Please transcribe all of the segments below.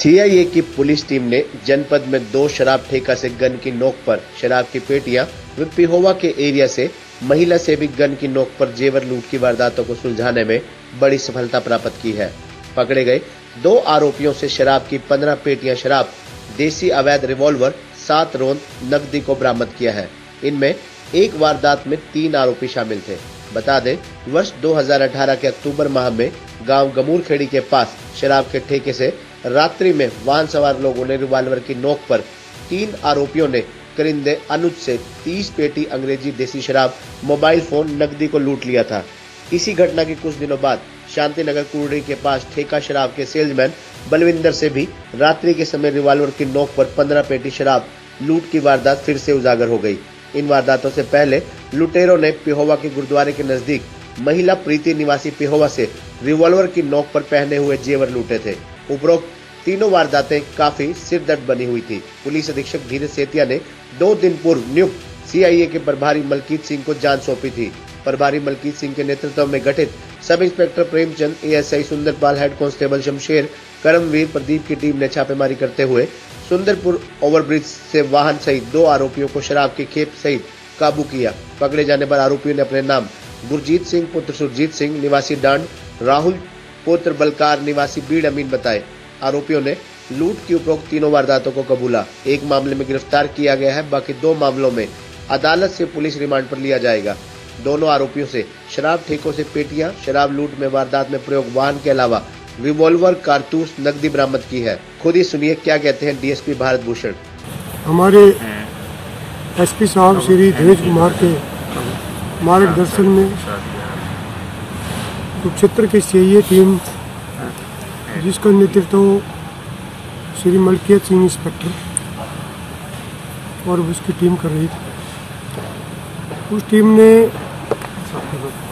CIA की police team ने जनपद में 2 शराब ठेका से गन की नोक पर शराब की पेटियां व पिहोवा के एरिया से महिला से भी गन की नोक पर जेवर लूट की वारदातों को सुलझाने में बड़ी सफलता प्राप्त की है। पकड़े गए 2 आरोपियों से शराब की 15 पेटियां शराब, देसी अवैध रिवॉल्वर, 7 रोंद नकदी को बरामद किया है। इनमें एक वारदात में 3 आरोपी शामिल थे। बता दें, वर्ष 2018 के अक्टूबर माह में गांव गमूरखेड़ी के पास शराब के ठेके से रात्रि में वाहन सवार लोगों ने रिवॉल्वर की नोक पर 3 आरोपियों ने करिंदे अनुज से 30 पेटी अंग्रेजी देसी शराब, मोबाइल फोन, नकदी को लूट लिया था। इसी घटना के कुछ दिनों बाद शांतिनगर कुर्डी के पास ठेका शराब के सेल्समैन बलविंदर से भी रात्रि के समय रिवॉल्वर की नोक पर 15 पेटी शराब लूट की वारदात फिर से उजागर हो गई। इन वारदातों से पहले लुटेरों ने पिहोवा के गुरुद्वारे के नजदीक महिला प्रीति निवासी पिहोवा से रिवॉल्वर की नोक पर पहने हुए जेवर लूटे थे। उपरोक्त तीनों वारदातें काफी सिरदर्द बनी हुई थी। पुलिस अधीक्षक धीरज सेतिया ने 2 दिन पूर्व नियुक्त सीआईए के प्रभारी मलकीत सिंह को जांच सौंपी थी। प्रभारी मलकीत सिंह के नेतृत्व में गठित sub inspector Premchand, ASI Sundarpal, head constable Shamsher, Karamvir, Pradeep की टीम ने छापेमारी करते हुए सुंदरपुर ओवरब्रिज से वाहन सहित 2 आरोपियों को शराब की खेप सहित काबू किया। पकड़े जाने पर आरोपियों ने अपने नाम गुरजीत सिंह पुत्र सुरजीत सिंह निवासी डांड, राहुल पुत्र बलकार निवासी बीड़ अमीन बताए। आरोपियों ने लूट की उपरोक्त तीनों वारदातों को कबूला। एक मामले में गिरफ्तार किया गया है, बाकी 2 मामलों में अदालत से पुलिस रिमांड पर लिया जाएगा। दोनों आरोपियों से शराब ठेकों से पेटियां, शराब लूट में वारदात में प्रयोग वाहन के अलावा रिवॉल्वर, कारतूस, नकदी बरामद की है। खुद ही सुनिए क्या कहते हैं डीएसपी भारत भूषण। हमारे एसपी साहब श्री धीरज कुमार के मार्गदर्शन में कुरुक्षेत्र की सीआईए टीम, जिसका नेतृत्व श्री मलकीत सिंह इंस्पेक्टर और उसकी टीम कर रही थी। उस टीम ने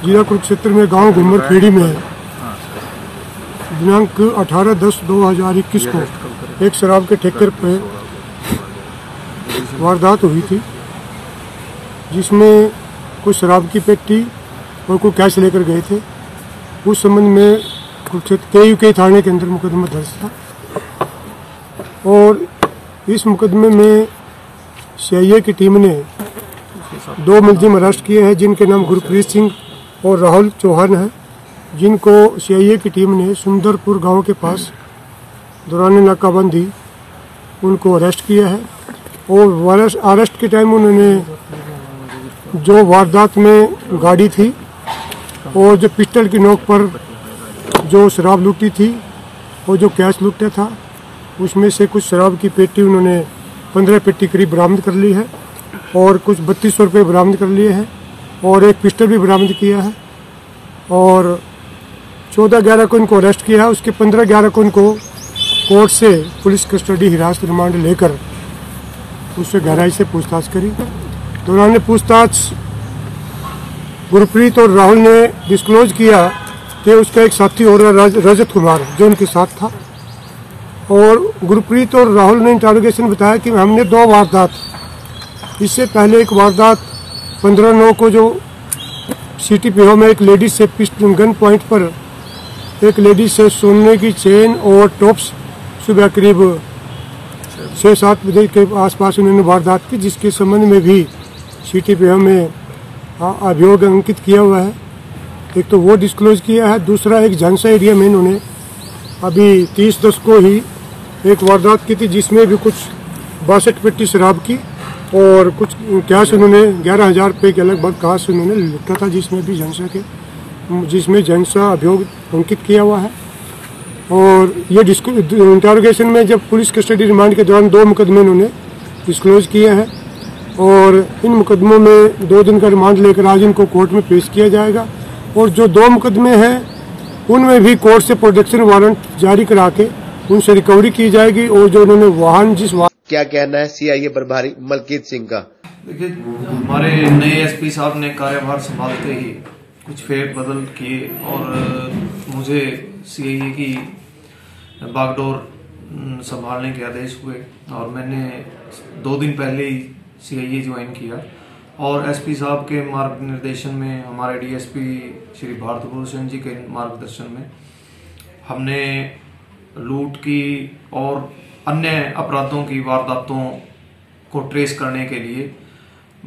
जिला कुरुक्षेत्र में गांव घुमरखेड़ी में दिनांक 18/10/2021 को एक शराब के ठेके पर वारदात हुई थी, जिसमें कुछ शराब की पेटी और कुछ कैश लेकर गए थे। उस संबंध में कुरुक्षेत्र के थाने के अंदर मुकदमा दर्ज था और इस मुकदमे में सीआईए की टीम ने 2 मुलजिम अरेस्ट किए हैं, जिनके नाम गुरप्रीत सिंह और राहुल चौहान है, जिनको सीआईए की टीम ने सुंदरपुर गांव के पास दौरान नाकाबंदी उनको अरेस्ट किया है। और अरेस्ट के टाइम उन्होंने जो वारदात में गाड़ी थी और जो पिस्टल की नोक पर जो शराब लूटी थी और जो कैश लूटा था, उसमें से कुछ शराब की पेटी उन्होंने 15 पेटी करीब बरामद कर ली है और कुछ 3200 रुपये बरामद कर लिए हैं और एक पिस्टल भी बरामद किया है। और 14/11 को इनको अरेस्ट किया है। उसके 15/11 को इनको कोर्ट से पुलिस कस्टडी हिरासत रिमांड लेकर उससे गहराई से पूछताछ करी। दौरान पूछताछ गुरप्रीत और राहुल ने डिस्क्लोज किया कि उसका एक साथी और रजत कुमार जो उनके साथ था। और गुरप्रीत और राहुल ने इंटरोगेशन बताया कि हमने 2 वारदात, इससे पहले एक वारदात 15/9 को जो सिटी पिहो में एक लेडीज से गन पॉइंट पर एक लेडीज से सोने की चेन और टॉप्स सुबह करीब 6-7 बजे के आसपास उन्होंने वारदात की, जिसके संबंध में भी सिटी पिहो में अभियोग अंकित किया हुआ है। एक तो वो डिस्क्लोज किया है, दूसरा एक झांसा एरिया में इन्होंने अभी 30/10 को ही एक वारदात की थी, जिसमें भी कुछ 62 पेटी शराब की और कुछ कैश उन्होंने 11,000 रुपये के लगभग कैश उन्होंने लूटा था, जिसमें झांसा अभियोग अंकित किया हुआ है। और ये इंटरोगेशन में जब पुलिस कस्टडी रिमांड के दौरान 2 मुकदमे उन्होंने डिस्क्लोज किए हैं और इन मुकदमों में 2 दिन का रिमांड लेकर आज इनको कोर्ट में पेश किया जाएगा। और जो 2 मुकदमे हैं उनमें भी कोर्ट से प्रोटेक्शन वारंट जारी करा के उनसे रिकवरी की जाएगी। और जो उन्होंने वाहन क्या कहना है सीआईए प्रभारी मलकीत सिंह का? देखिए, हमारे नए एसपी साहब ने कार्यभार संभालते ही कुछ फेर बदल किए और मुझे सीआईए की बागडोर संभालने के आदेश हुए और मैंने 2 दिन पहले ही सीआईए ज्वाइन किया। और एसपी साहब के मार्गदर्शन में, हमारे डीएसपी श्री भारत भूषण जी के मार्गदर्शन में हमने लूट की और अन्य अपराधों की वारदातों को ट्रेस करने के लिए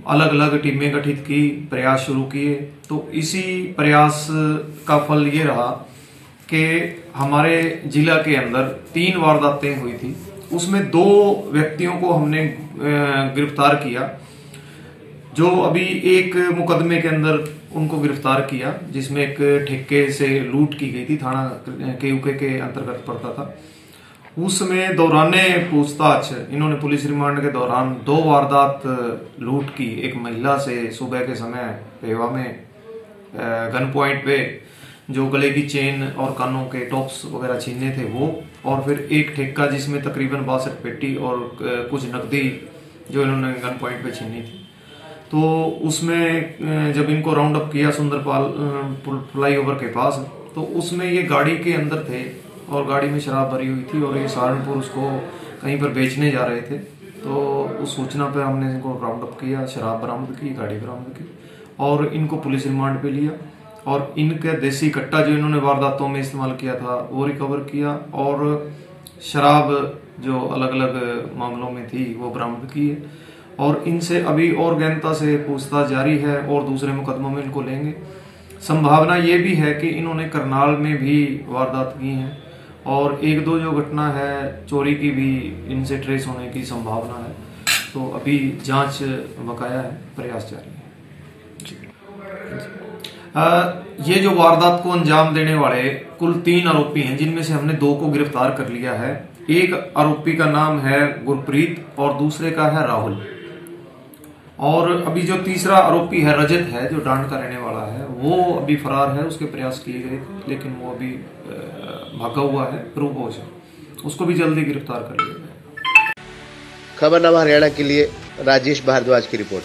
अलग अलग टीमें गठित की, प्रयास शुरू किए। तो इसी प्रयास का फल ये रहा कि हमारे जिला के अंदर 3 वारदातें हुई थी, उसमें 2 व्यक्तियों को हमने गिरफ्तार किया, जो अभी एक मुकदमे के अंदर उनको गिरफ्तार किया जिसमें एक ठेके से लूट की गई थी, थाना केयूके के अंतर्गत पड़ता था। उसमें दौराने पूछताछ इन्होंने पुलिस रिमांड के दौरान 2 वारदात लूट की। एक महिला से सुबह के समय पेवा में गन पॉइंट पे जो गले की चेन और कानों के टॉप्स वगैरह छीनने थे वो, और फिर एक ठेका जिसमें तकरीबन 62 पेटी और कुछ नकदी जो इन्होंने गन पॉइंट पे छीनी थी। तो उसमें जब इनको राउंड अप किया सुंदरपाल फ्लाईओवर के पास, तो उसमें ये गाड़ी के अंदर थे और गाड़ी में शराब भरी हुई थी और ये सहारनपुर उसको कहीं पर बेचने जा रहे थे। तो उस सूचना पर हमने इनको राउंड अप किया, शराब बरामद की, गाड़ी बरामद की और इनको पुलिस रिमांड पे लिया और इनके देसी कट्टा जो इन्होंने वारदातों में इस्तेमाल किया था वो रिकवर किया और शराब जो अलग अलग मामलों में थी वो बरामद की है। और इनसे अभी और गहनता से पूछताछ जारी है और दूसरे मुकदमों में इनको लेंगे। संभावना ये भी है कि इन्होंने करनाल में भी वारदात की हैं और 1-2 जो घटना है चोरी की भी इनसे ट्रेस होने की संभावना है। तो अभी जांच बकाया है, प्रयास जारी है। ये जो वारदात को अंजाम देने वाले कुल 3 आरोपी हैं, जिनमें से हमने 2 को गिरफ्तार कर लिया है। एक आरोपी का नाम है गुरप्रीत और दूसरे का है राहुल। और अभी जो तीसरा आरोपी है रजत है, जो डांड का रहने वाला है, वो अभी फरार है। उसके प्रयास किए गए थे लेकिन वो अभी भागा हुआ है रूपोश है, उसको भी जल्दी गिरफ्तार कर लिया जाए। खबरनामा हरियाणा के लिए राजेश भारद्वाज की रिपोर्ट।